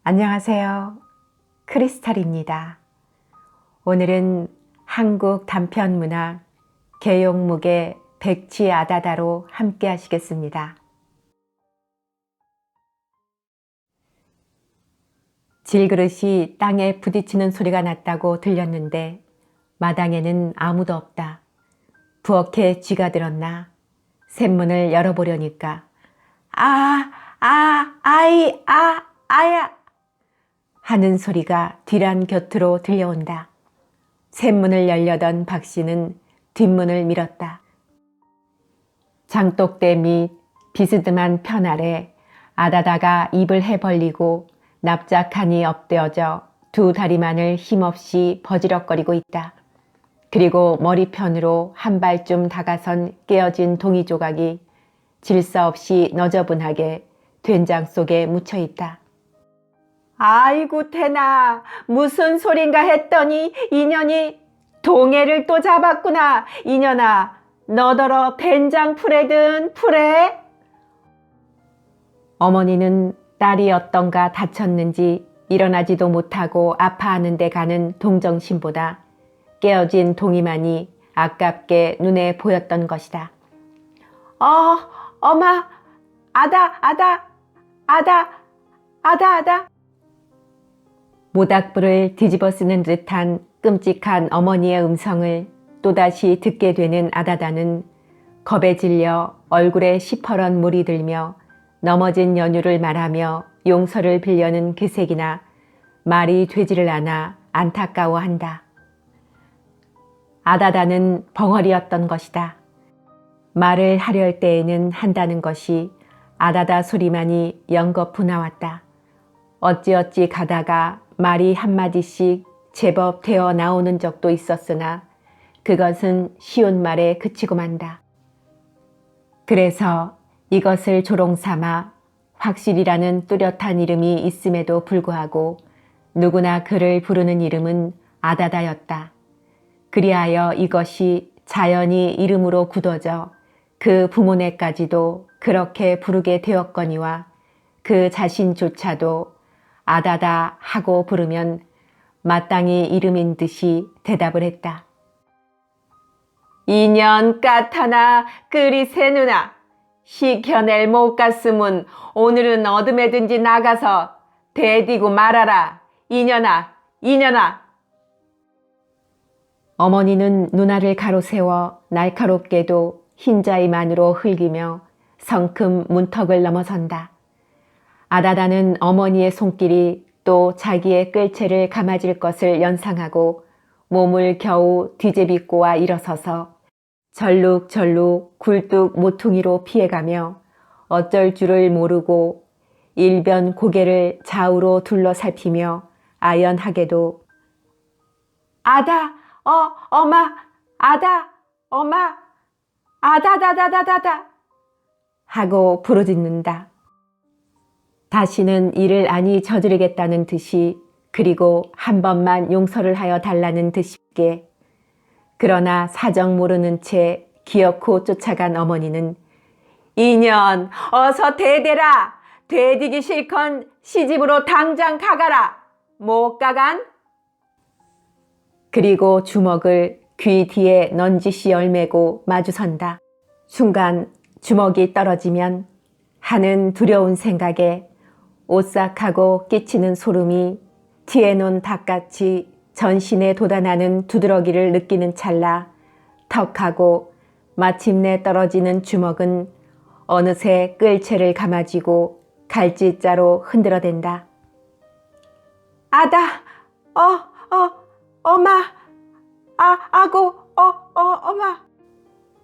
안녕하세요. 크리스탈입니다. 오늘은 한국 단편문학 계용묵의 백치 아다다로 함께 하시겠습니다. 질그릇이 땅에 부딪히는 소리가 났다고 들렸는데 마당에는 아무도 없다. 부엌에 쥐가 들었나? 샘문을 열어보려니까 아야 하는 소리가 뒤란 곁으로 들려온다. 샘문을 열려던 박씨는 뒷문을 밀었다. 장독대 및 비스듬한 편 아래 아다다가 입을 해벌리고 납작하니 엎드어져 두 다리만을 힘없이 버지럭거리고 있다. 그리고 머리편으로 한 발쯤 다가선 깨어진 동이 조각이 질서 없이 너저분하게 된장 속에 묻혀 있다. 아이고 태나, 무슨 소린가 했더니 이년이 동해를 또 잡았구나. 이년아, 너더러 된장 풀에든 풀에? 어머니는 딸이 어떤가 다쳤는지 일어나지도 못하고 아파하는 데 가는 동정심보다 깨어진 동이만이 아깝게 눈에 보였던 것이다. 어마, 아다. 모닥불을 뒤집어 쓰는 듯한 끔찍한 어머니의 음성을 또다시 듣게 되는 아다다는 겁에 질려 얼굴에 시퍼런 물이 들며 넘어진 연유를 말하며 용서를 빌려는 기색이나 말이 되지를 않아 안타까워한다. 아다다는 벙어리였던 것이다. 말을 하려 할 때에는 한다는 것이 아다다 소리만이 연거푸 나왔다. 어찌어찌 가다가 말이 한마디씩 제법 되어 나오는 적도 있었으나 그것은 쉬운 말에 그치고 만다. 그래서 이것을 조롱삼아 확실이라는 뚜렷한 이름이 있음에도 불구하고 누구나 그를 부르는 이름은 아다다였다. 그리하여 이것이 자연히 이름으로 굳어져 그 부모네까지도 그렇게 부르게 되었거니와 그 자신조차도 아다다 하고 부르면 마땅히 이름인 듯이 대답을 했다. 이년 까타나 끄리새 누나, 시켜낼 못 갔으면 오늘은 어둠에든지 나가서 대디고 말아라. 이년아. 어머니는 누나를 가로세워 날카롭게도 흰자위만으로 흘기며 성큼 문턱을 넘어선다. 아다다는 어머니의 손길이 또 자기의 끌채를 감아질 것을 연상하고 몸을 겨우 뒤제비꼬아 일어서서 절룩절룩 굴뚝 모퉁이로 피해가며 어쩔 줄을 모르고 일변 고개를 좌우로 둘러살피며 아연하게도 아다다다다다 하고 부르짖는다. 다시는 이를 아니 저지르겠다는 듯이, 그리고 한 번만 용서를 하여 달라는 듯싶게. 그러나 사정 모르는 채 기어코 쫓아간 어머니는 이년 어서 대대라. 대디기 싫건 시집으로 당장 가가라. 못 가간? 그리고 주먹을 귀 뒤에 넌지시 얼매고 마주선다. 순간 주먹이 떨어지면 하는 두려운 생각에 오싹하고 끼치는 소름이 티에 논 닭같이 전신에 돋아나는 두드러기를 느끼는 찰나 턱하고 마침내 떨어지는 주먹은 어느새 끌채를 감아쥐고 갈짓자로 흔들어댄다. 아다, 엄마, 엄마.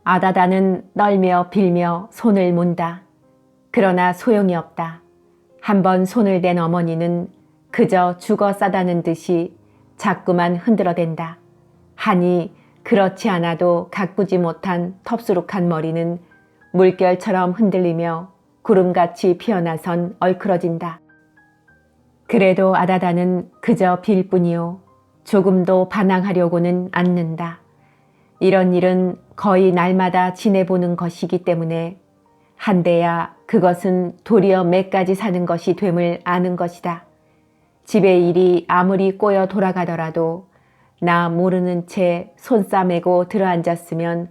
아다다는 떨며 빌며 손을 문다. 그러나 소용이 없다. 한번 손을 댄 어머니는 그저 죽어 싸다는 듯이 자꾸만 흔들어댄다. 하니 그렇지 않아도 가꾸지 못한 텁수룩한 머리는 물결처럼 흔들리며 구름같이 피어나선 얼크러진다. 그래도 아다다는 그저 빌 뿐이요, 조금도 반항하려고는 않는다. 이런 일은 거의 날마다 지내보는 것이기 때문에 한데야 그것은 도리어 매까지 사는 것이 됨을 아는 것이다. 집의 일이 아무리 꼬여 돌아가더라도 나 모르는 채 손 싸매고 들어앉았으면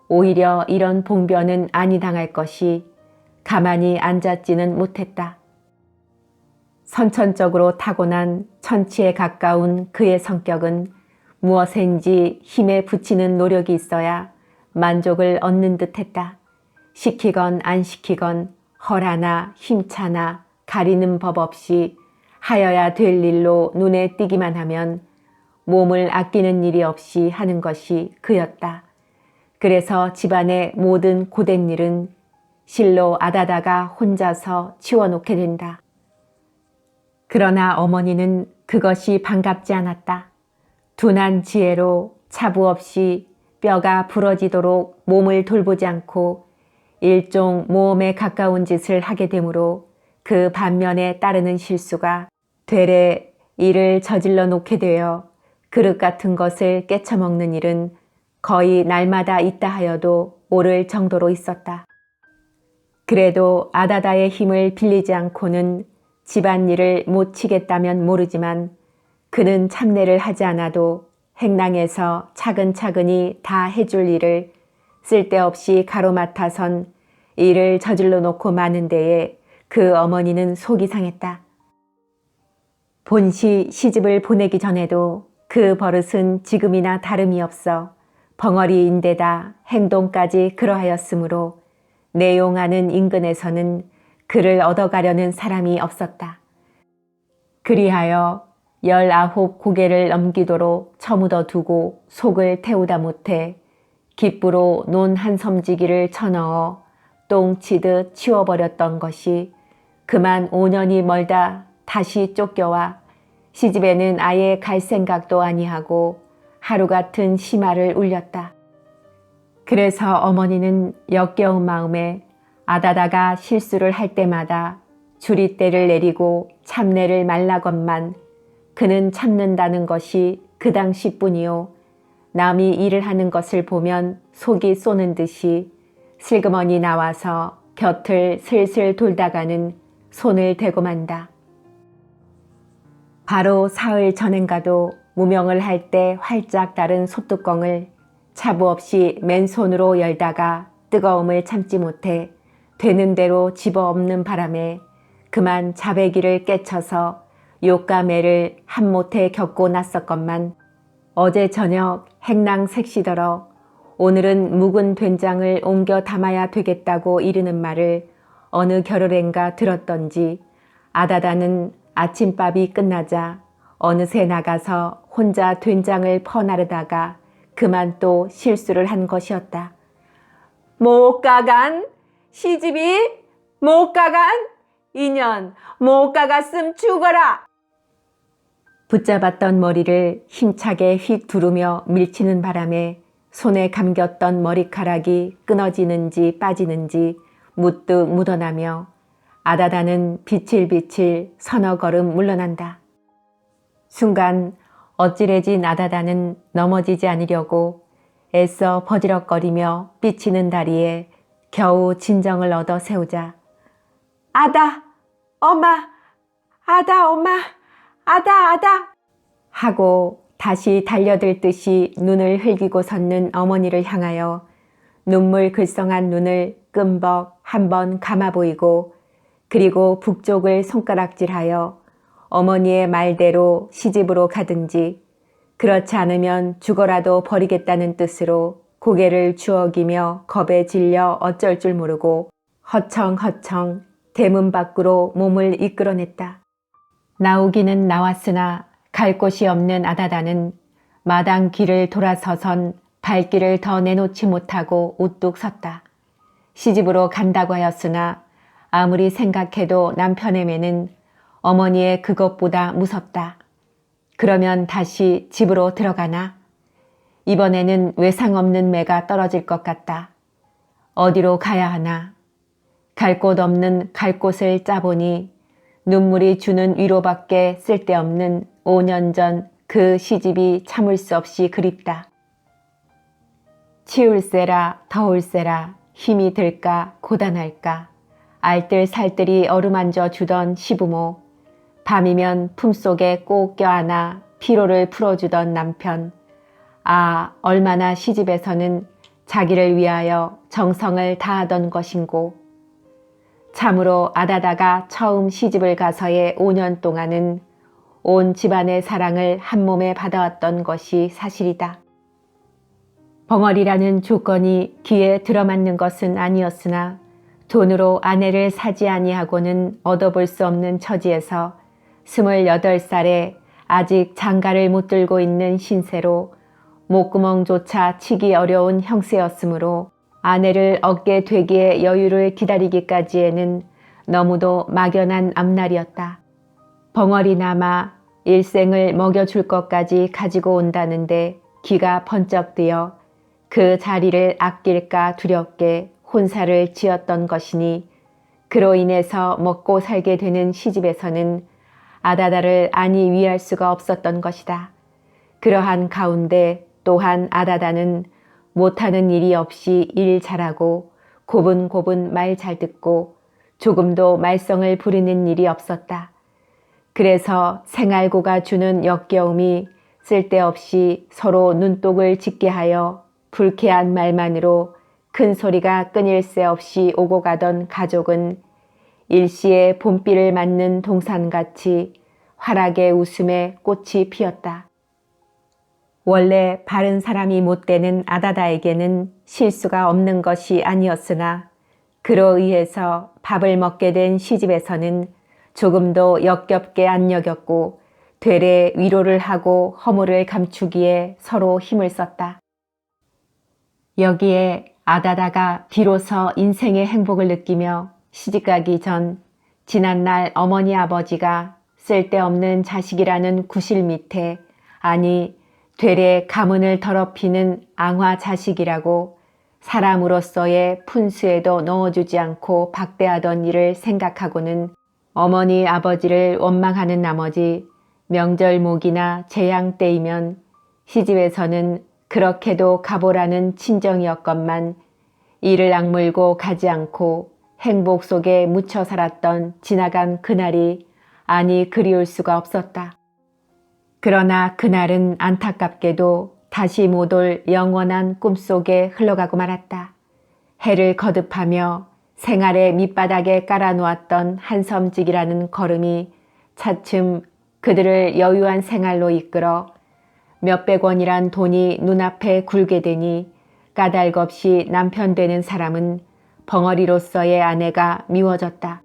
오히려 이런 봉변은 아니 당할 것이 가만히 앉았지는 못했다. 선천적으로 타고난 천치에 가까운 그의 성격은 무엇인지 힘에 붙이는 노력이 있어야 만족을 얻는 듯했다. 시키건 안 시키건 허라나 힘차나 가리는 법 없이 하여야 될 일로 눈에 띄기만 하면 몸을 아끼는 일이 없이 하는 것이 그였다. 그래서 집안의 모든 고된 일은 실로 아다다가 혼자서 치워놓게 된다. 그러나 어머니는 그것이 반갑지 않았다. 둔한 지혜로 차부 없이 뼈가 부러지도록 몸을 돌보지 않고 일종 모험에 가까운 짓을 하게 되므로 그 반면에 따르는 실수가 되레 일을 저질러 놓게 되어 그릇 같은 것을 깨쳐먹는 일은 거의 날마다 있다 하여도 모를 정도로 있었다. 그래도 아다다의 힘을 빌리지 않고는 집안일을 못 치겠다면 모르지만 그는 참내를 하지 않아도 행랑에서 차근차근히 다 해줄 일을 쓸데없이 가로맡아선 일을 저질러 놓고 마는 데에 그 어머니는 속이 상했다. 본시 시집을 보내기 전에도 그 버릇은 지금이나 다름이 없어 벙어리인데다 행동까지 그러하였으므로 내용하는 인근에서는 그를 얻어가려는 사람이 없었다. 그리하여 19 고개를 넘기도록 처묻어 두고 속을 태우다 못해 깃부로 논 한 섬지기를 쳐넣어 똥치듯 치워버렸던 것이 그만 5년이 멀다 다시 쫓겨와 시집에는 아예 갈 생각도 아니하고 하루 같은 심화를 울렸다. 그래서 어머니는 역겨운 마음에 아다다가 실수를 할 때마다 주리대를 내리고 참내를 말라건만 그는 참는다는 것이 그 당시뿐이요. 남이 일을 하는 것을 보면 속이 쏘는 듯이 슬그머니 나와서 곁을 슬슬 돌다가는 손을 대고 만다. 바로 사흘 전엔가도 무명을 할 때 활짝 닳은 솥뚜껑을 차부 없이 맨손으로 열다가 뜨거움을 참지 못해 되는 대로 집어엎는 바람에 그만 자배기를 깨쳐서 욕과매를 한 못에 겪고 났었건만 어제 저녁 행랑 색시더러 오늘은 묵은 된장을 옮겨 담아야 되겠다고 이르는 말을 어느 겨를엔가 들었던지 아다다는 아침밥이 끝나자 어느새 나가서 혼자 된장을 퍼나르다가 그만 또 실수를 한 것이었다. 못 가간? 시집이? 못 가간? 인연 못 가갔음 죽어라! 붙잡았던 머리를 힘차게 휙 두르며 밀치는 바람에 손에 감겼던 머리카락이 끊어지는지 빠지는지 무뜩 묻어나며 아다다는 비칠비칠 서너 걸음 물러난다. 순간 어찌래진 아다다는 넘어지지 않으려고 애써 버지럭거리며 삐치는 다리에 겨우 진정을 얻어 세우자 아다! 엄마! 아다 엄마! 아다! 하고 다시 달려들 듯이 눈을 흘기고 섰는 어머니를 향하여 눈물 글썽한 눈을 끔벅 한번 감아 보이고 그리고 북쪽을 손가락질하여 어머니의 말대로 시집으로 가든지 그렇지 않으면 죽어라도 버리겠다는 뜻으로 고개를 주워기며 겁에 질려 어쩔 줄 모르고 허청허청 대문 밖으로 몸을 이끌어냈다. 나오기는 나왔으나 갈 곳이 없는 아다다는 마당 길을 돌아서선 발길을 더 내놓지 못하고 우뚝 섰다. 시집으로 간다고 하였으나 아무리 생각해도 남편의 매는 어머니의 그것보다 무섭다. 그러면 다시 집으로 들어가나? 이번에는 외상 없는 매가 떨어질 것 같다. 어디로 가야 하나? 갈 곳 없는 갈 곳을 짜보니 눈물이 주는 위로밖에 쓸데없는 5년 전 그 시집이 참을 수 없이 그립다. 치울세라 더울세라 힘이 들까 고단할까 알뜰살뜰히 어루만져 주던 시부모 밤이면 품속에 꼭 껴안아 피로를 풀어주던 남편. 아, 얼마나 시집에서는 자기를 위하여 정성을 다하던 것인고. 참으로 아다다가 처음 시집을 가서의 5년 동안은 온 집안의 사랑을 한 몸에 받아왔던 것이 사실이다. 벙어리라는 조건이 귀에 들어맞는 것은 아니었으나 돈으로 아내를 사지 아니하고는 얻어볼 수 없는 처지에서 28살에 아직 장가를 못 들고 있는 신세로 목구멍조차 치기 어려운 형세였으므로 아내를 얻게 되기에 여유를 기다리기까지에는 너무도 막연한 앞날이었다. 벙어리나마 일생을 먹여줄 것까지 가지고 온다는데 귀가 번쩍 뜨여 그 자리를 아낄까 두렵게 혼사를 지었던 것이니 그로 인해서 먹고 살게 되는 시집에서는 아다다를 안이 위할 수가 없었던 것이다. 그러한 가운데 또한 아다다는 못하는 일이 없이 일 잘하고 고분고분 말 잘 듣고 조금도 말썽을 부리는 일이 없었다. 그래서 생알고가 주는 역겨움이 쓸데없이 서로 눈독을 짓게 하여 불쾌한 말만으로 큰 소리가 끊일 새 없이 오고 가던 가족은 일시에 봄비를 맞는 동산같이 활하게 웃음에 꽃이 피었다. 원래 바른 사람이 못 되는 아다다에게는 실수가 없는 것이 아니었으나 그로 의해서 밥을 먹게 된 시집에서는 조금도 역겹게 안 여겼고 되레 위로를 하고 허물을 감추기에 서로 힘을 썼다. 여기에 아다다가 비로소 인생의 행복을 느끼며 시집가기 전 지난날 어머니 아버지가 쓸데없는 자식이라는 구실 밑에 아니 되레 가문을 더럽히는 앙화 자식이라고 사람으로서의 푼수에도 넣어주지 않고 박대하던 일을 생각하고는 어머니 아버지를 원망하는 나머지 명절목이나 재양 때이면 시집에서는 그렇게도 가보라는 친정이었건만 이를 악물고 가지 않고 행복 속에 묻혀 살았던 지나간 그날이 아니 그리울 수가 없었다. 그러나 그날은 안타깝게도 다시 못 올 영원한 꿈속에 흘러가고 말았다. 해를 거듭하며 생활의 밑바닥에 깔아놓았던 한섬직이라는 걸음이 차츰 그들을 여유한 생활로 이끌어 몇백 원이란 돈이 눈앞에 굴게 되니 까닭없이 남편 되는 사람은 벙어리로서의 아내가 미워졌다.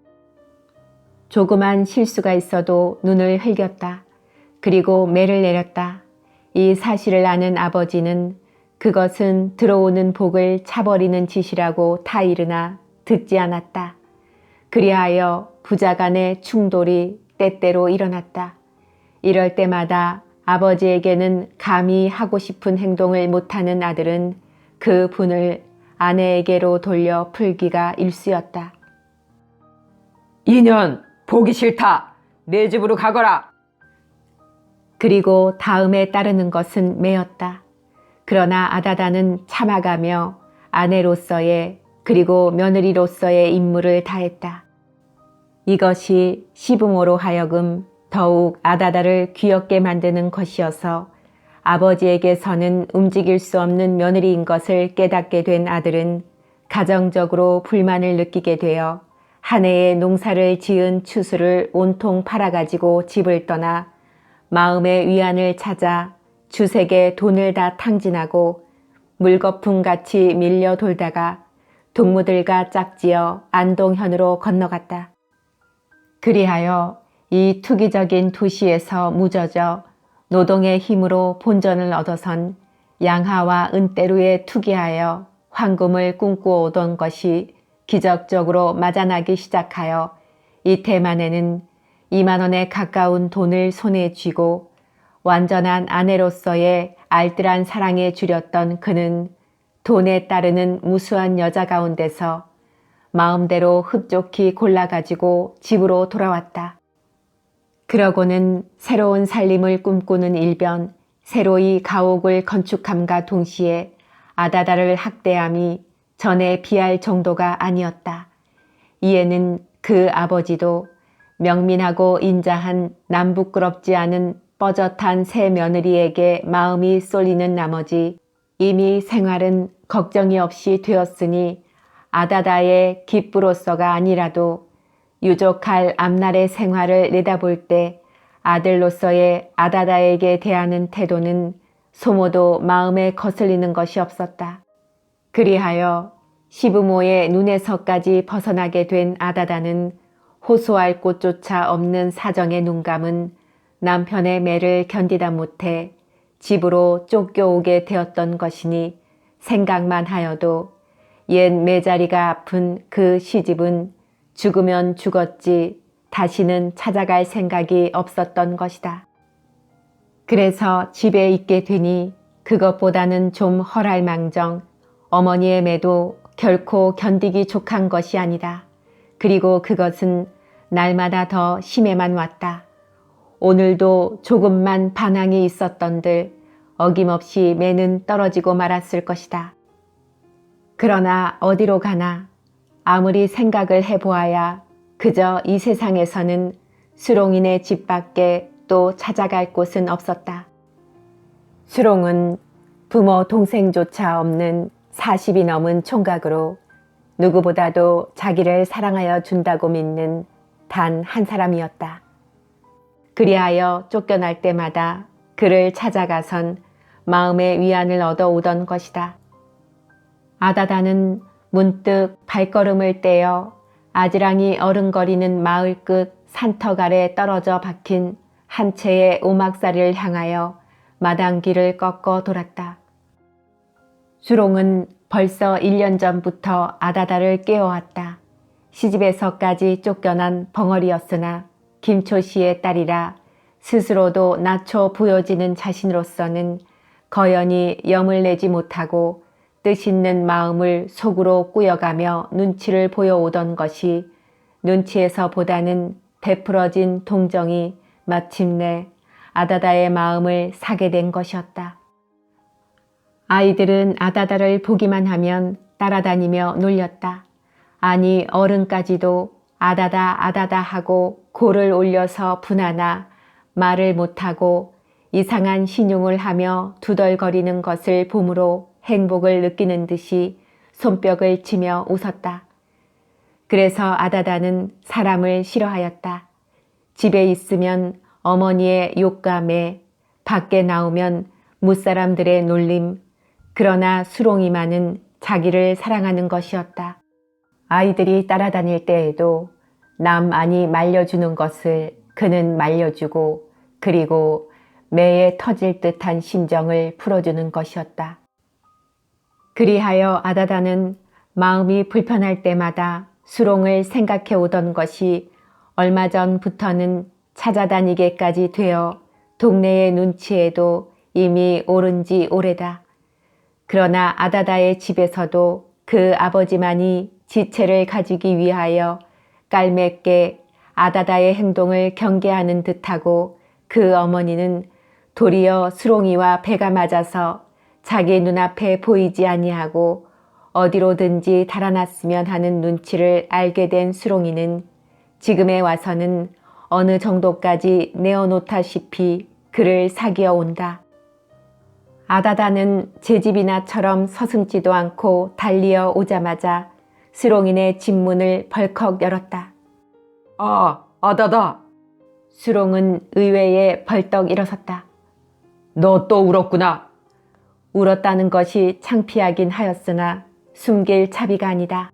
조그만 실수가 있어도 눈을 흘겼다. 그리고 매를 내렸다. 이 사실을 아는 아버지는 그것은 들어오는 복을 차버리는 짓이라고 타이르나 듣지 않았다. 그리하여 부자 간의 충돌이 때때로 일어났다. 이럴 때마다 아버지에게는 감히 하고 싶은 행동을 못하는 아들은 그 분을 아내에게로 돌려 풀기가 일쑤였다. 이년 보기 싫다. 내 집으로 가거라. 그리고 다음에 따르는 것은 매였다. 그러나 아다다는 참아가며 아내로서의 그리고 며느리로서의 임무를 다했다. 이것이 시부모로 하여금 더욱 아다다를 귀엽게 만드는 것이어서 아버지에게서는 움직일 수 없는 며느리인 것을 깨닫게 된 아들은 가정적으로 불만을 느끼게 되어 한 해의 농사를 지은 추수를 온통 팔아가지고 집을 떠나 마음의 위안을 찾아 주색에 돈을 다 탕진하고 물거품같이 밀려 돌다가 동무들과 짝지어 안동현으로 건너갔다. 그리하여 이 투기적인 도시에서 무뎌져 노동의 힘으로 본전을 얻어선 양하와 은대루에 투기하여 황금을 꿈꾸어 오던 것이 기적적으로 맞아나기 시작하여 이태 만에는 2만 원에 가까운 돈을 손에 쥐고 완전한 아내로서의 알뜰한 사랑에 줄였던 그는 돈에 따르는 무수한 여자 가운데서 마음대로 흡족히 골라가지고 집으로 돌아왔다. 그러고는 새로운 살림을 꿈꾸는 일변 새로이 가옥을 건축함과 동시에 아다다를 학대함이 전에 비할 정도가 아니었다. 이에는 그 아버지도 명민하고 인자한 남부끄럽지 않은 뻐젓한 새 며느리에게 마음이 쏠리는 나머지 이미 생활은 걱정이 없이 되었으니 아다다의 기쁘로서가 아니라도 유족할 앞날의 생활을 내다볼 때 아들로서의 아다다에게 대하는 태도는 소모도 마음에 거슬리는 것이 없었다. 그리하여 시부모의 눈에서까지 벗어나게 된 아다다는 호소할 곳조차 없는 사정의 눈감은 남편의 매를 견디다 못해 집으로 쫓겨오게 되었던 것이니 생각만 하여도 옛 매자리가 아픈 그 시집은 죽으면 죽었지 다시는 찾아갈 생각이 없었던 것이다. 그래서 집에 있게 되니 그것보다는 좀 헐할망정 어머니의 매도 결코 견디기 족한 것이 아니다. 그리고 그것은 날마다 더 심해만 왔다. 오늘도 조금만 반항이 있었던들 어김없이 매는 떨어지고 말았을 것이다. 그러나 어디로 가나 아무리 생각을 해보아야 그저 이 세상에서는 수롱이네 집 밖에 또 찾아갈 곳은 없었다. 수롱은 부모 동생조차 없는 40이 넘은 총각으로 누구보다도 자기를 사랑하여 준다고 믿는 단 한 사람이었다. 그리하여 쫓겨날 때마다 그를 찾아가선 마음의 위안을 얻어오던 것이다. 아다다는 문득 발걸음을 떼어 아지랑이 어른거리는 마을 끝 산턱 아래 떨어져 박힌 한 채의 오막살이를 향하여 마당길을 꺾어 돌았다. 수롱은 벌써 1년 전부터 아다다를 깨워왔다. 시집에서까지 쫓겨난 벙어리였으나 김초씨의 딸이라 스스로도 낮춰 보여지는 자신으로서는 거연히 염을 내지 못하고 뜻있는 마음을 속으로 꾸여가며 눈치를 보여오던 것이 눈치에서 보다는 베풀어진 동정이 마침내 아다다의 마음을 사게 된 것이었다. 아이들은 아다다를 보기만 하면 따라다니며 놀렸다. 아니 어른까지도 아다다 아다다 하고 고를 올려서 분하나 말을 못하고 이상한 신용을 하며 두덜거리는 것을 보므로 행복을 느끼는 듯이 손뼉을 치며 웃었다. 그래서 아다다는 사람을 싫어하였다. 집에 있으면 어머니의 욕감에 밖에 나오면 무사람들의 놀림, 그러나 수롱이만은 자기를 사랑하는 것이었다. 아이들이 따라다닐 때에도 남 아니 말려주는 것을 그는 말려주고 그리고 매에 터질 듯한 심정을 풀어주는 것이었다. 그리하여 아다다는 마음이 불편할 때마다 수롱을 생각해 오던 것이 얼마 전부터는 찾아다니게까지 되어 동네의 눈치에도 이미 오른 지 오래다. 그러나 아다다의 집에서도 그 아버지만이 지체를 가지기 위하여 깔맵게 아다다의 행동을 경계하는 듯하고 그 어머니는 도리어 수롱이와 배가 맞아서 자기 눈앞에 보이지 아니하고 어디로든지 달아났으면 하는 눈치를 알게 된 수롱이는 지금에 와서는 어느 정도까지 내어놓다시피 그를 사귀어 온다. 아다다는 제 집이나처럼 서슴지도 않고 달리어 오자마자 수롱이네 집 문을 벌컥 열었다. 아, 아다다. 수롱은 의외에 벌떡 일어섰다. 너 또 울었구나. 울었다는 것이 창피하긴 하였으나 숨길 차비가 아니다.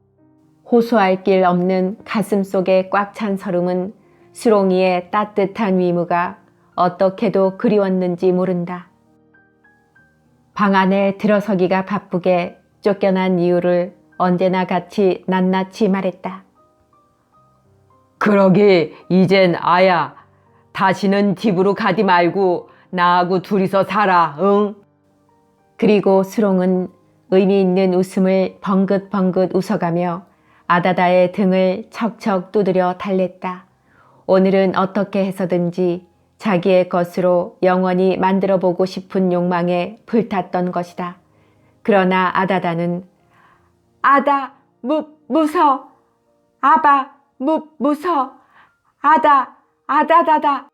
호소할 길 없는 가슴 속에 꽉 찬 설움은 수롱이의 따뜻한 위무가 어떻게도 그리웠는지 모른다. 방 안에 들어서기가 바쁘게 쫓겨난 이유를 언제나 같이 낱낱이 말했다. 그러기 이젠 아야. 다시는 집으로 가지 말고 나하고 둘이서 살아, 응? 그리고 수롱은 의미 있는 웃음을 벙긋벙긋 웃어가며 아다다의 등을 척척 두드려 달랬다. 오늘은 어떻게 해서든지 자기의 것으로 영원히 만들어보고 싶은 욕망에 불탔던 것이다. 그러나 아다다는 아다 무서 아바 무서 아다, 아다다다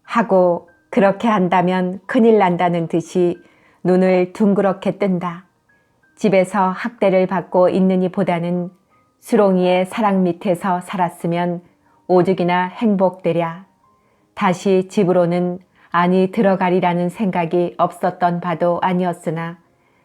하고 그렇게 한다면 큰일 난다는 듯이 눈을 둥그렇게 뜬다. 집에서 학대를 받고 있느니 보다는 수롱이의 사랑 밑에서 살았으면 오죽이나 행복되랴. 다시 집으로는 아니 들어가리라는 생각이 없었던 바도 아니었으나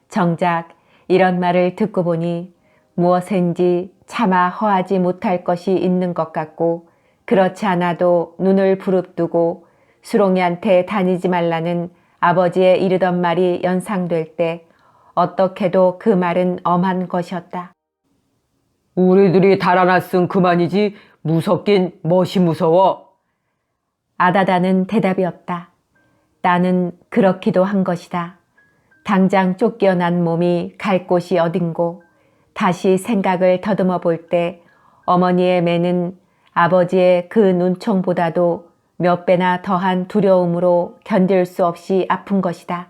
정작 이런 말을 듣고 보니 무엇인지 차마 허하지 못할 것이 있는 것 같고 그렇지 않아도 눈을 부릅뜨고 수롱이한테 다니지 말라는 아버지의 이르던 말이 연상될 때 어떻게도 그 말은 엄한 것이었다. 우리들이 달아났음 그만이지 무섭긴 멋이 무서워. 아다다는 대답이 없다. 나는 그렇기도 한 것이다. 당장 쫓겨난 몸이 갈 곳이 어딘고 다시 생각을 더듬어 볼 때 어머니의 매는 아버지의 그 눈총보다도 몇 배나 더한 두려움으로 견딜 수 없이 아픈 것이다.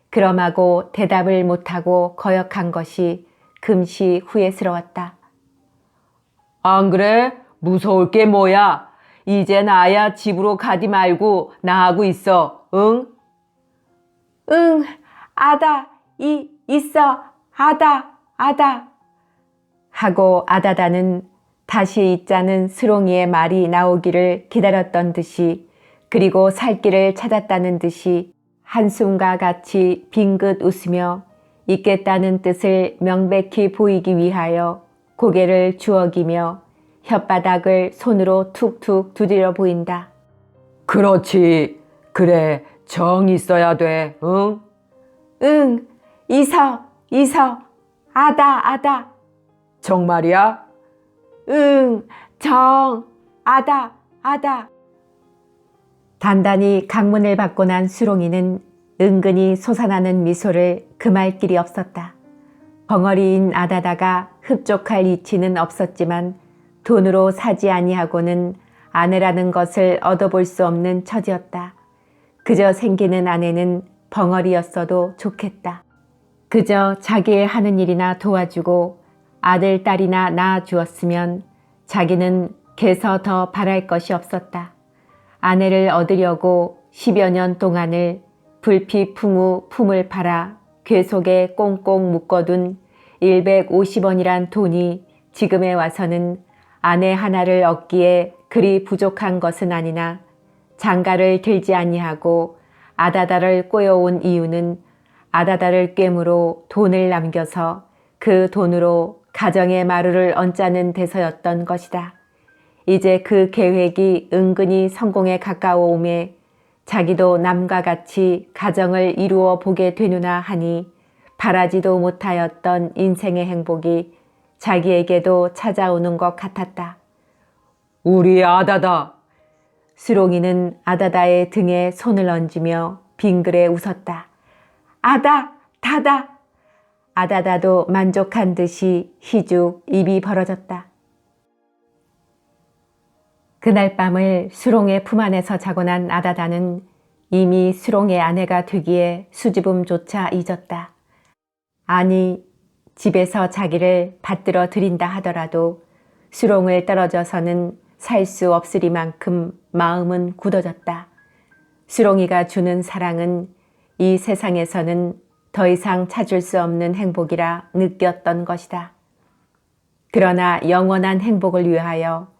그럼하고 대답을 못하고 거역한 것이 금시 후회스러웠다. 안 그래? 무서울 게 뭐야? 이젠 아야 집으로 가디 말고 나하고 있어. 응? 응, 아다, 있어, 아다. 하고 아다다는 다시 있자는 수롱이의 말이 나오기를 기다렸던 듯이 그리고 살 길을 찾았다는 듯이 한숨과 같이 빙긋 웃으며 있겠다는 뜻을 명백히 보이기 위하여 고개를 주워기며 혓바닥을 손으로 툭툭 두드려 보인다. 그렇지. 그래. 정 있어야 돼. 응? 응, 있어, 아다. 정말이야? 응, 아다. 단단히 강문을 받고 난 수롱이는 은근히 솟아나는 미소를 금할 길이 없었다. 벙어리인 아다다가 흡족할 이치는 없었지만 돈으로 사지 아니하고는 아내라는 것을 얻어볼 수 없는 처지였다. 그저 생기는 아내는 벙어리였어도 좋겠다. 그저 자기의 하는 일이나 도와주고 아들, 딸이나 낳아주었으면 자기는 개서 더 바랄 것이 없었다. 아내를 얻으려고 10여 년 동안을 불피풍우 품을 팔아 괴 속에 꽁꽁 묶어둔 150원이란 돈이 지금에 와서는 아내 하나를 얻기에 그리 부족한 것은 아니나 장가를 들지 아니하고 아다다를 꼬여온 이유는 아다다를 꿰므로 돈을 남겨서 그 돈으로 가정의 마루를 얹자는 데서였던 것이다. 이제 그 계획이 은근히 성공에 가까워오매 자기도 남과 같이 가정을 이루어 보게 되누나 하니 바라지도 못하였던 인생의 행복이 자기에게도 찾아오는 것 같았다. 우리 아다다. 수롱이는 아다다의 등에 손을 얹으며 빙그레 웃었다. 다다. 아다다도 만족한 듯이 희죽 입이 벌어졌다. 그날 밤을 수롱의 품 안에서 자고 난 아다다는 이미 수롱의 아내가 되기에 수줍음조차 잊었다. 아니, 집에서 자기를 받들어 들인다 하더라도 수롱을 떨어져서는 살 수 없으리만큼 마음은 굳어졌다. 수롱이가 주는 사랑은 이 세상에서는 더 이상 찾을 수 없는 행복이라 느꼈던 것이다. 그러나 영원한 행복을 위하여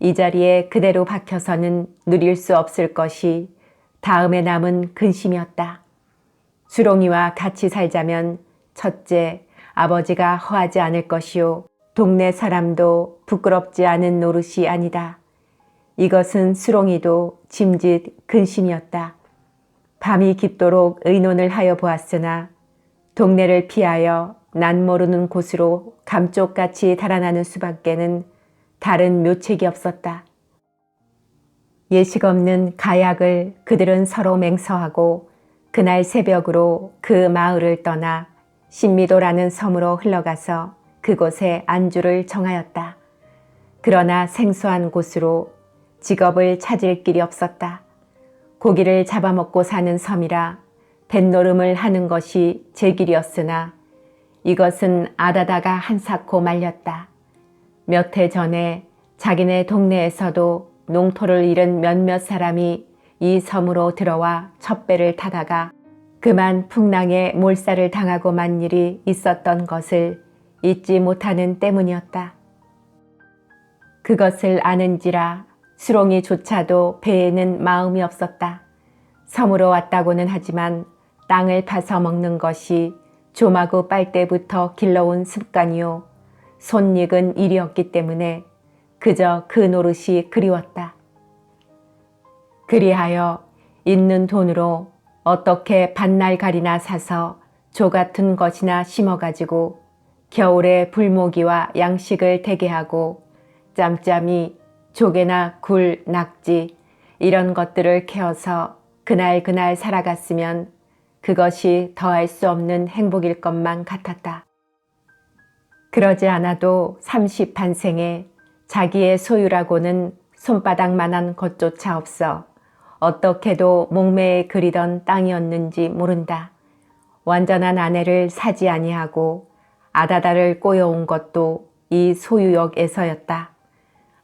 이 자리에 그대로 박혀서는 누릴 수 없을 것이 다음에 남은 근심이었다. 수롱이와 같이 살자면 첫째, 아버지가 허하지 않을 것이요. 동네 사람도 부끄럽지 않은 노릇이 아니다. 이것은 수롱이도 짐짓 근심이었다. 밤이 깊도록 의논을 하여 보았으나 동네를 피하여 난 모르는 곳으로 감쪽같이 달아나는 수밖에는 다른 묘책이 없었다. 예식 없는 가약을 그들은 서로 맹서하고 그날 새벽으로 그 마을을 떠나 신미도라는 섬으로 흘러가서 그곳에 안주를 정하였다. 그러나 생소한 곳으로 직업을 찾을 길이 없었다. 고기를 잡아먹고 사는 섬이라 뱃노름을 하는 것이 제 길이었으나 이것은 아다다가 한사코 말렸다. 몇 해 전에 자기네 동네에서도 농토를 잃은 몇몇 사람이 이 섬으로 들어와 첩배를 타다가 그만 풍랑에 몰살을 당하고 만 일이 있었던 것을 잊지 못하는 때문이었다. 그것을 아는지라 수롱이조차도 배에는 마음이 없었다. 섬으로 왔다고는 하지만 땅을 파서 먹는 것이 조마구 빨대부터 길러온 습관이요 손 익은 일이었기 때문에 그저 그 노릇이 그리웠다. 그리하여 있는 돈으로 어떻게 밭날갈이나 사서 조 같은 것이나 심어가지고 겨울에 불모기와 양식을 대게 하고 짬짬이 조개나 굴, 낙지 이런 것들을 캐어서 그날 살아갔으면 그것이 더할 수 없는 행복일 것만 같았다. 그러지 않아도 30한생에 자기의 소유라고는 손바닥만한 것조차 없어 어떻게도 목매에 그리던 땅이었는지 모른다. 완전한 아내를 사지 아니하고 아다다를 꼬여온 것도 이 소유욕에서였다.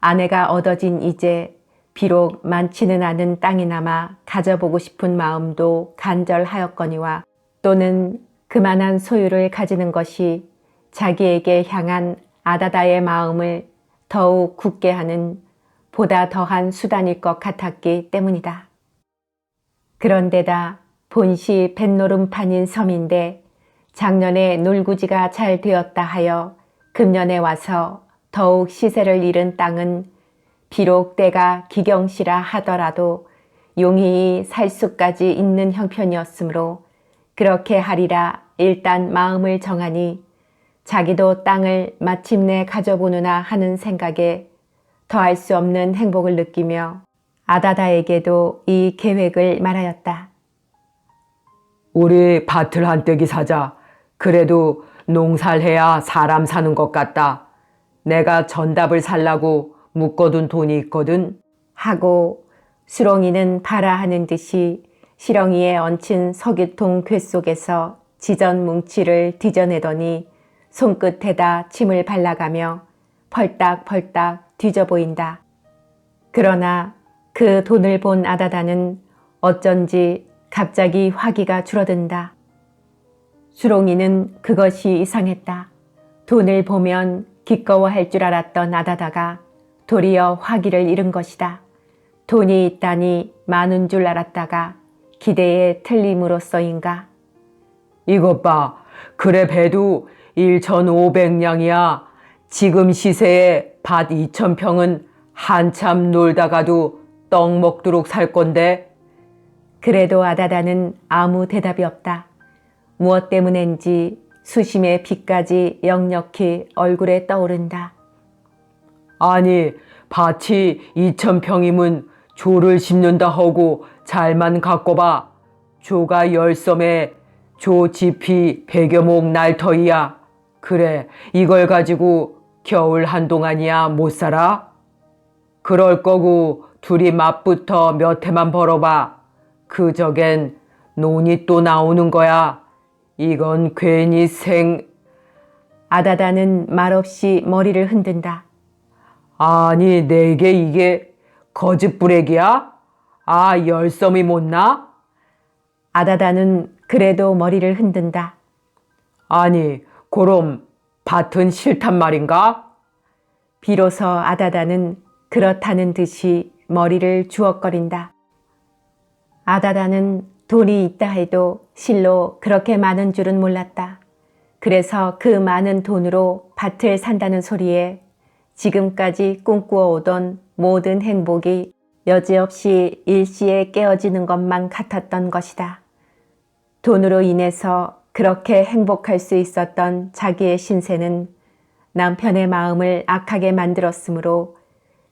아내가 얻어진 이제 비록 많지는 않은 땅이나마 가져보고 싶은 마음도 간절하였거니와 또는 그만한 소유를 가지는 것이 자기에게 향한 아다다의 마음을 더욱 굳게 하는 보다 더한 수단일 것 같았기 때문이다. 그런데다 본시 뱃노름판인 섬인데 작년에 놀구지가 잘 되었다 하여 금년에 와서 더욱 시세를 잃은 땅은 비록 때가 기경시라 하더라도 용이 살 수까지 있는 형편이었으므로 그렇게 하리라 일단 마음을 정하니 자기도 땅을 마침내 가져보느나 하는 생각에 더할 수 없는 행복을 느끼며 아다다에게도 이 계획을 말하였다. 우리 밭을 한 떼기 사자. 그래도 농사를 해야 사람 사는 것 같다. 내가 전답을 살라고 묶어둔 돈이 있거든. 하고 수롱이는 바라 하는 듯이 시렁이에 얹힌 석유통 궤 속에서 지전 뭉치를 뒤져내더니 손끝에다 침을 발라가며 펄딱펄딱 뒤져 보인다. 그러나 그 돈을 본 아다다는 어쩐지 갑자기 화기가 줄어든다. 수롱이는 그것이 이상했다. 돈을 보면 기꺼워할 줄 알았던 아다다가 도리어 화기를 잃은 것이다. 돈이 있다니 많은 줄 알았다가 기대에 틀림으로써인가. 이것 봐. 그래 배도 1,500냥이야. 지금 시세에 밭 2,000평은 한참 놀다가도 떡 먹도록 살 건데. 그래도 아다다는 아무 대답이 없다. 무엇 때문인지 수심의 빛까지 역력히 얼굴에 떠오른다. 아니 밭이 2,000평이면 조를 심는다 하고 잘만 갖고 봐. 조가 10섬에 조 지피 100여목 날터이야. 그래 이걸 가지고 겨울 한동안이야 못 살아? 그럴 거고 둘이 맛부터 몇 해만 벌어봐. 그 적엔 논이 또 나오는 거야. 이건 괜히 아다다는 말없이 머리를 흔든다. 아니 내게 이게 거짓부레기야? 아 10섬이 못 나? 아다다는 그래도 머리를 흔든다. 아니 그럼 밭은 싫단 말인가? 비로소 아다다는 그렇다는 듯이 머리를 주걱거린다. 아다다는 돈이 있다 해도 실로 그렇게 많은 줄은 몰랐다. 그래서 그 많은 돈으로 밭을 산다는 소리에 지금까지 꿈꾸어 오던 모든 행복이 여지없이 일시에 깨어지는 것만 같았던 것이다. 돈으로 인해서 그렇게 행복할 수 있었던 자기의 신세는 남편의 마음을 악하게 만들었으므로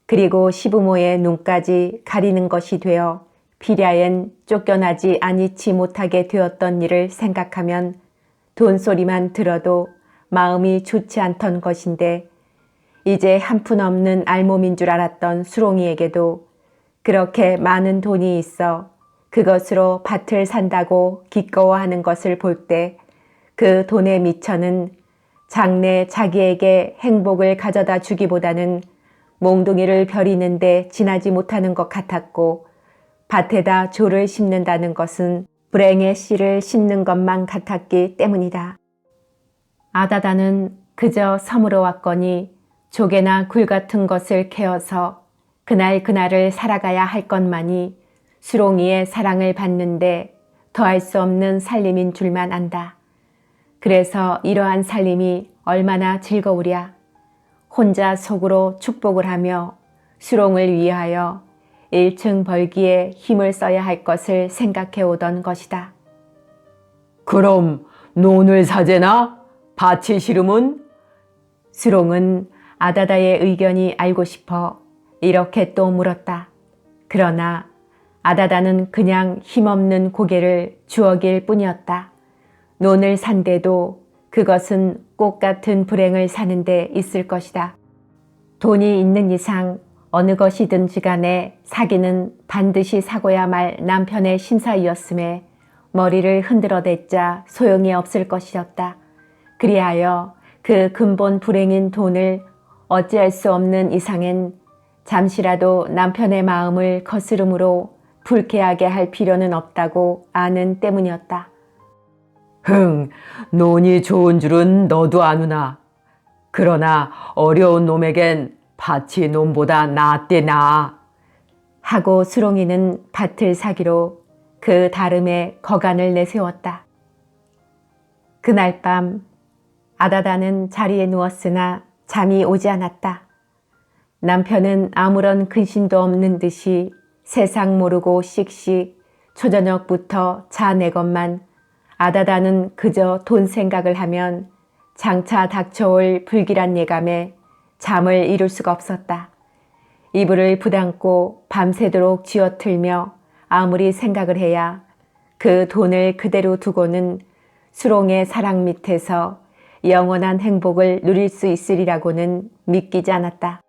그리고 시부모의 눈까지 가리는 것이 되어 피랴엔 쫓겨나지 아니치 못하게 되었던 일을 생각하면 돈소리만 들어도 마음이 좋지 않던 것인데 이제 한 푼 없는 알몸인 줄 알았던 수롱이에게도 그렇게 많은 돈이 있어 그것으로 밭을 산다고 기꺼워하는 것을 볼 때 그 돈의 미천은 장래 자기에게 행복을 가져다 주기보다는 몽둥이를 벼리는데 지나지 못하는 것 같았고 밭에다 조를 심는다는 것은 불행의 씨를 심는 것만 같았기 때문이다. 아다다는 그저 섬으로 왔거니 조개나 굴 같은 것을 캐어서 그날그날을 살아가야 할 것만이 수롱이의 사랑을 받는데 더할 수 없는 살림인 줄만 안다. 그래서 이러한 살림이 얼마나 즐거우랴. 혼자 속으로 축복을 하며 수롱을 위하여 1층 벌기에 힘을 써야 할 것을 생각해 오던 것이다. 그럼 논을 사재나? 밭이 싫으면? 수롱은 아다다의 의견이 알고 싶어 이렇게 또 물었다. 그러나 아다다는 그냥 힘없는 고개를 주워길 뿐이었다. 논을 산데도 그것은 꽃 같은 불행을 사는 데 있을 것이다. 돈이 있는 이상 어느 것이든지 간에 사기는 반드시 사고야 말 남편의 심사이었음에 머리를 흔들어댔자 소용이 없을 것이었다. 그리하여 그 근본 불행인 돈을 어찌할 수 없는 이상엔 잠시라도 남편의 마음을 거스름으로 불쾌하게 할 필요는 없다고 아는 때문이었다. 논이 좋은 줄은 너도 아누나. 그러나 어려운 놈에겐 밭이 논보다 낫대 나아. 하고 수롱이는 밭을 사기로 그 다름에 거간을 내세웠다. 그날 밤 아다다는 자리에 누웠으나 잠이 오지 않았다. 남편은 아무런 근심도 없는 듯이 세상 모르고 씩씩 초저녁부터 자내것만 아다다는 그저 돈 생각을 하면 장차 닥쳐올 불길한 예감에 잠을 이룰 수가 없었다. 이불을 부담고 밤새도록 쥐어틀며 아무리 생각을 해야 그 돈을 그대로 두고는 수롱의 사랑 밑에서 영원한 행복을 누릴 수 있으리라고는 믿기지 않았다.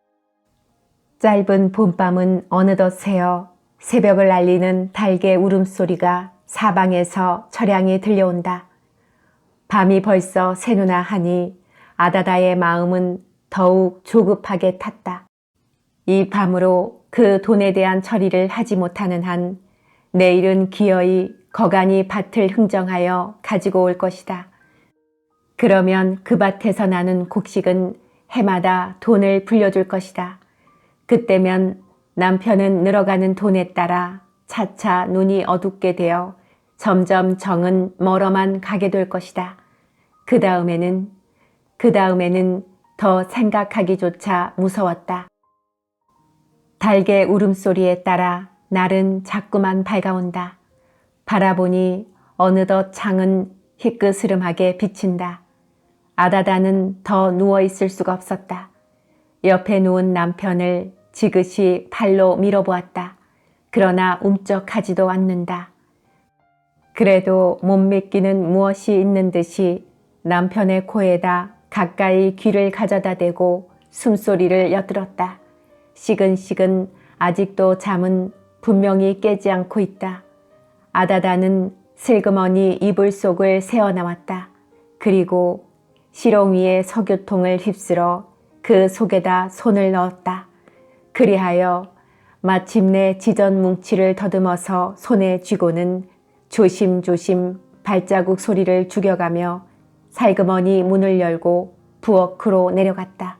짧은 봄밤은 어느덧 새어 새벽을 알리는 닭의 울음소리가 사방에서 처량히 들려온다. 밤이 벌써 새누나 하니 아다다의 마음은 더욱 조급하게 탔다. 이 밤으로 그 돈에 대한 처리를 하지 못하는 한 내일은 기어이 거간이 밭을 흥정하여 가지고 올 것이다. 그러면 그 밭에서 나는 곡식은 해마다 돈을 불려줄 것이다. 그때면 남편은 늘어가는 돈에 따라 차차 눈이 어둡게 되어 점점 정은 멀어만 가게 될 것이다. 그 다음에는 더 생각하기조차 무서웠다. 닭의 울음소리에 따라 날은 자꾸만 밝아온다. 바라보니 어느덧 창은 희끗스름하게 비친다. 아다다는 더 누워있을 수가 없었다. 옆에 누운 남편을 지그시 팔로 밀어보았다. 그러나 움쩍하지도 않는다. 그래도 못 믿기는 무엇이 있는 듯이 남편의 코에다 가까이 귀를 가져다 대고 숨소리를 엿들었다. 시근시근 아직도 잠은 분명히 깨지 않고 있다. 아다다는 슬그머니 이불 속을 새어나왔다. 그리고 시롱 위에 석유통을 휩쓸어 그 속에다 손을 넣었다. 그리하여 마침내 지전 뭉치를 더듬어서 손에 쥐고는 조심조심 발자국 소리를 죽여가며 살그머니 문을 열고 부엌으로 내려갔다.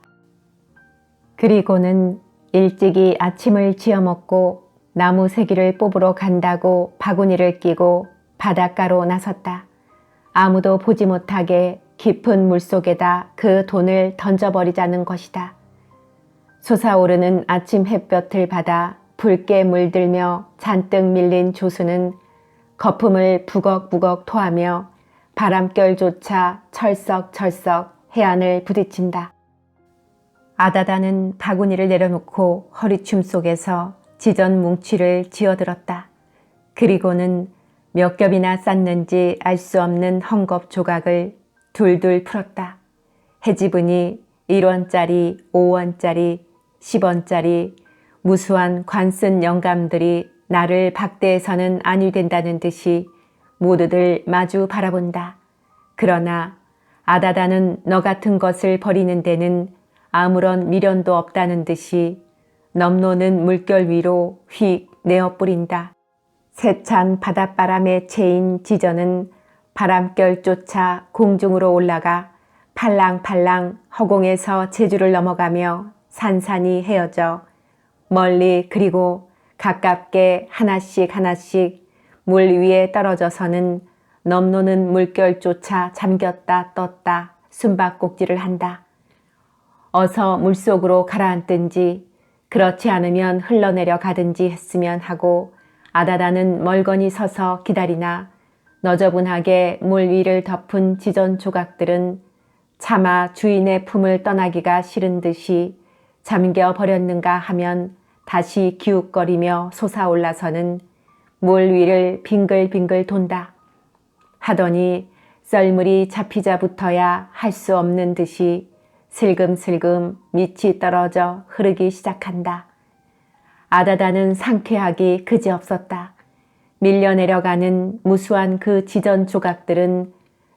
그리고는 일찍이 아침을 지어먹고 나무 새기를 뽑으러 간다고 바구니를 끼고 바닷가로 나섰다. 아무도 보지 못하게 깊은 물속에다 그 돈을 던져버리자는 것이다. 솟아오르는 아침 햇볕을 받아 붉게 물들며 잔뜩 밀린 조수는 거품을 부걱부걱 토하며 바람결조차 철썩철썩 해안을 부딪힌다. 아다다는 바구니를 내려놓고 허리춤 속에서 지전 뭉치를 쥐어들었다. 그리고는 몇 겹이나 쌌는지 알 수 없는 헝겊 조각을 둘둘 풀었다. 해집으니 1원짜리, 5원짜리, 10원짜리 무수한 관쓴 영감들이 나를 박대해서는 아니 된다는 듯이 모두들 마주 바라본다. 그러나 아다다는 너 같은 것을 버리는 데는 아무런 미련도 없다는 듯이 넘노는 물결 위로 휙 내어뿌린다. 세찬 바닷바람에 채인 지전은 바람결 쫓아 공중으로 올라가 팔랑팔랑 허공에서 제주를 넘어가며 산산이 헤어져 멀리 그리고 가깝게 하나씩 하나씩 물 위에 떨어져서는 넘노는 물결조차 잠겼다 떴다 숨바꼭질을 한다. 어서 물속으로 가라앉든지 그렇지 않으면 흘러내려 가든지 했으면 하고 아다다는 멀거니 서서 기다리나 너저분하게 물 위를 덮은 지전 조각들은 차마 주인의 품을 떠나기가 싫은 듯이 잠겨버렸는가 하면 다시 기웃거리며 솟아올라서는 물 위를 빙글빙글 돈다. 하더니 썰물이 잡히자부터야 할 수 없는 듯이 슬금슬금 밑이 떨어져 흐르기 시작한다. 아다다는 상쾌하기 그지없었다. 밀려내려가는 무수한 그 지전 조각들은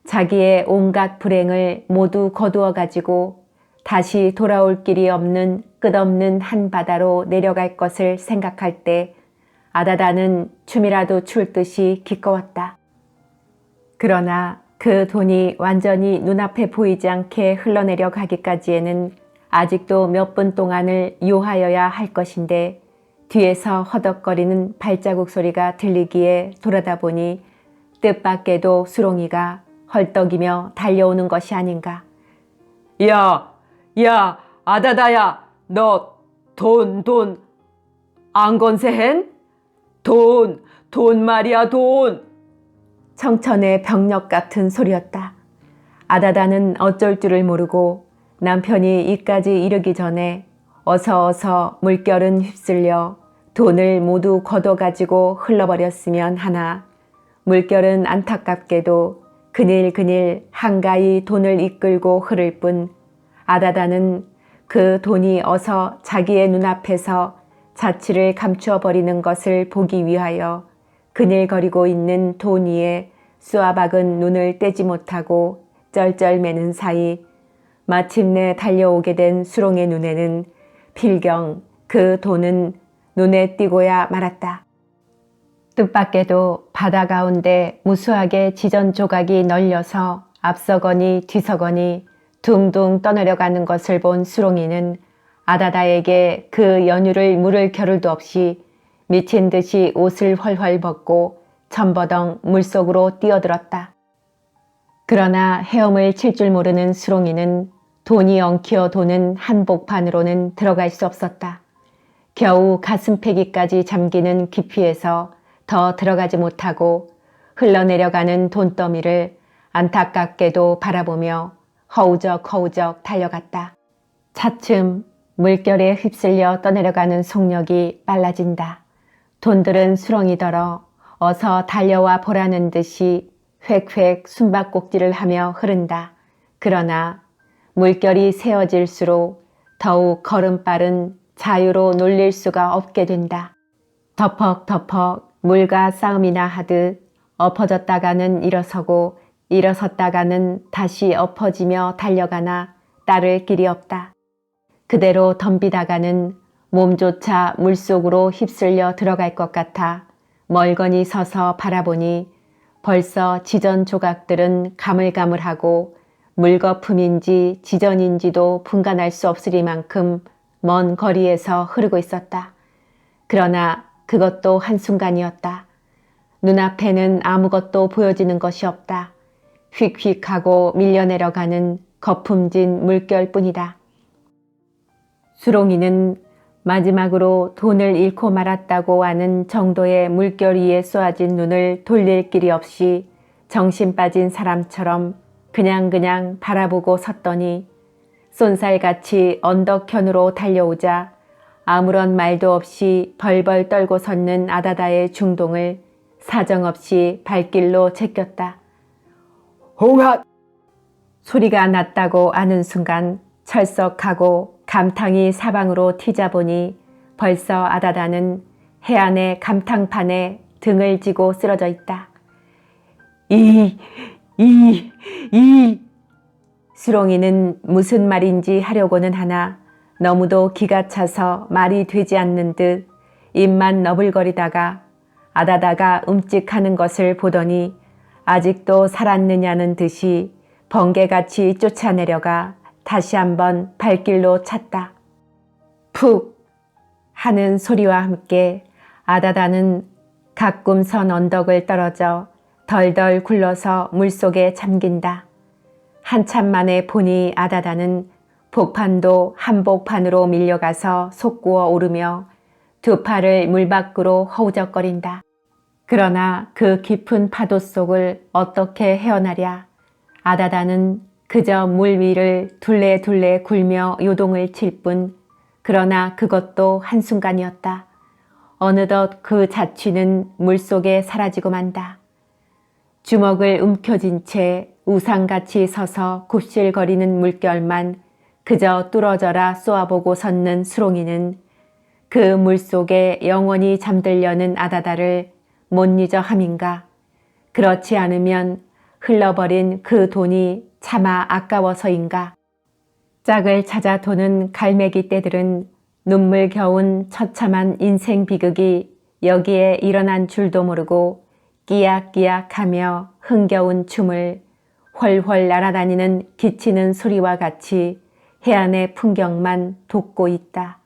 자기의 온갖 불행을 모두 거두어 가지고 다시 돌아올 길이 없는 끝없는 한 바다로 내려갈 것을 생각할 때 아다다는 춤이라도 출 듯이 기꺼웠다. 그러나 그 돈이 완전히 눈앞에 보이지 않게 흘러내려 가기까지에는 아직도 몇 분 동안을 요하여야 할 것인데 뒤에서 허덕거리는 발자국 소리가 들리기에 돌아다 보니 뜻밖에도 수롱이가 헐떡이며 달려오는 것이 아닌가. 야, 아다다야, 너 돈, 안 건세hen? 돈 말이야, 돈. 청천의 병력 같은 소리였다. 아다다는 어쩔 줄을 모르고 남편이 이까지 이르기 전에 어서 물결은 휩쓸려 돈을 모두 걷어가지고 흘러버렸으면 하나 물결은 안타깝게도 그닐그닐 한가히 돈을 이끌고 흐를 뿐 아다다는 그 돈이 어서 자기의 눈앞에서 자취를 감추어 버리는 것을 보기 위하여 그늘거리고 있는 돈 위에 쏘아박은 눈을 떼지 못하고 쩔쩔매는 사이 마침내 달려오게 된 수롱의 눈에는 필경 그 돈은 눈에 띄고야 말았다. 뜻밖에도 바다 가운데 무수하게 지전 조각이 널려서 앞서거니 뒤서거니 둥둥 떠내려가는 것을 본 수롱이는 아다다에게 그 연유를 물을 겨를도 없이 미친 듯이 옷을 훨훨 벗고 첨버덩 물속으로 뛰어들었다. 그러나 헤엄을 칠 줄 모르는 수롱이는 돈이 엉키어 도는 한복판으로는 들어갈 수 없었다. 겨우 가슴패기까지 잠기는 깊이에서 더 들어가지 못하고 흘러내려가는 돈더미를 안타깝게도 바라보며 허우적 달려갔다. 차츰 물결에 휩쓸려 떠내려가는 속력이 빨라진다. 돈들은 수렁이더러 어서 달려와 보라는 듯이 획획 숨바꼭질을 하며 흐른다. 그러나 물결이 세어질수록 더욱 걸음빠른 자유로 놀릴 수가 없게 된다. 덮벅 물과 싸움이나 하듯 엎어졌다가는 일어서고 일어섰다가는 다시 엎어지며 달려가나 따를 길이 없다. 그대로 덤비다가는 몸조차 물속으로 휩쓸려 들어갈 것 같아 멀거니 서서 바라보니 벌써 지전 조각들은 가물가물하고 물거품인지 지전인지도 분간할 수 없으리만큼 먼 거리에서 흐르고 있었다. 그러나 그것도 한순간이었다. 눈앞에는 아무것도 보여지는 것이 없다. 휙휙하고 밀려내려가는 거품진 물결뿐이다. 수롱이는 마지막으로 돈을 잃고 말았다고 아는 정도의 물결 위에 쏘아진 눈을 돌릴 길이 없이 정신 빠진 사람처럼 그냥 바라보고 섰더니 쏜살같이 언덕현으로 달려오자 아무런 말도 없이 벌벌 떨고 섰는 아다다의 중동을 사정없이 발길로 제꼈다. 홍아! 소리가 났다고 아는 순간 철썩하고 감탕이 사방으로 튀자보니 벌써 아다다는 해안의 감탕판에 등을 지고 쓰러져 있다. 수롱이는 무슨 말인지 하려고는 하나 너무도 기가 차서 말이 되지 않는 듯 입만 너불거리다가 아다다가 움찔하는 것을 보더니 아직도 살았느냐는 듯이 번개같이 쫓아내려가 다시 한번 발길로 찼다. 푹 하는 소리와 함께 아다다는 가끔 선 언덕을 떨어져 덜덜 굴러서 물속에 잠긴다. 한참 만에 보니 아다다는 복판도 한복판으로 밀려가서 솟구어 오르며 두 팔을 물 밖으로 허우적거린다. 그러나 그 깊은 파도 속을 어떻게 헤어나랴. 아다다는 그저 물 위를 둘레둘레 굴며 요동을 칠 뿐 그러나 그것도 한순간이었다. 어느덧 그 자취는 물속에 사라지고 만다. 주먹을 움켜쥔 채 우상같이 서서 굽실거리는 물결만 그저 뚫어져라 쏘아보고 섰는 수롱이는 그 물속에 영원히 잠들려는 아다다를 못 잊어 함인가. 그렇지 않으면 흘러버린 그 돈이 차마 아까워서인가. 짝을 찾아 도는 갈매기 떼들은 눈물겨운 처참한 인생 비극이 여기에 일어난 줄도 모르고 끼약끼약하며 흥겨운 춤을 훨훨 날아다니는 기치는 소리와 같이 해안의 풍경만 돋고 있다.